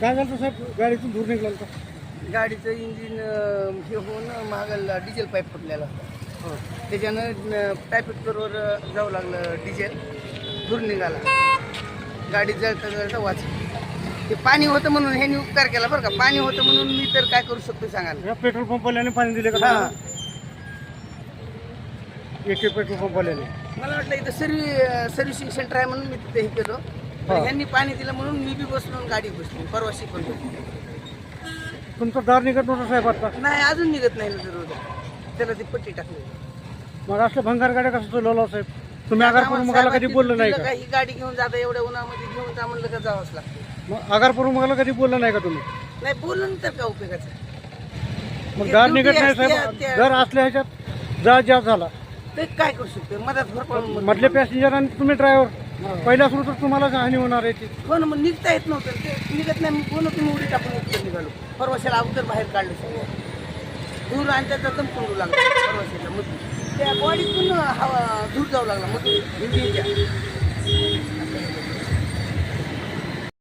काय झालं साहेब, गाडीतून धूर निघाला होता? गाडीचं इंजिन हे होऊन मागं डिझेल पाईप फुटलेला होता. त्याच्यानं टायपिटरवर जावं लागलं, डिझेल धूर निघाला. गाडी जळता जळता वाचली. ते पाणी होतं म्हणून ह्यांनी उपकार केला बरं का. पाणी होतं म्हणून मी तर काय करू शकतो सांगा ना. पेट्रोल पंपवाल्याने पाणी दिले का? हां, एक पेट्रोल पंपवाल्याने. मला वाटलं इथं सर्व्हिसिंग सेंटर आहे म्हणून मी तिथे हे केलो. ह्यांनी पाणी दिलं म्हणून मी बी बसलो, गाडी बसली. परवाशी पण तुमचं दार निघत नव्हतं साहेब आता? नाही, अजून निघत नाही ना रोड. त्याला ती पट्टी टाकली. मग असल्या भंगार गाड्या कसं चालवला साहेब? तुम्ही आगारपूर मुगाला कधी बोललं नाही का? ही गाडी घेऊन जाता एवढ्या उन्हामध्ये घेऊन जा म्हणलं का जावंच लागतं. मग आगारपूर मुगाला कधी बोललं नाही का तुम्ही? नाही, बोलून तर काय उपयोगाचं. मग दार निघत नाही साहेब. जर असल्या ह्याच्यात जास्त झाला ते काय करू शकतो? मधात भरपूर मधले पॅसेंजर आणि तुम्ही ड्रायव्हर पहिल्या सुरू तर तुम्हाला हानी होणार आहे. हो ना, मग निघता येत नव्हतं. ते निघत नाही. मी कोण तुम्ही उडी टाकून इकडे निघालो. परवाशाला अगोदर बाहेर काढलं सगळं. धूर आणि त्याचा दम कोंडू लागला परवाशाला. मग त्या बॉडीतून हवा धूर जाऊ लागला मग इंजिनच्या.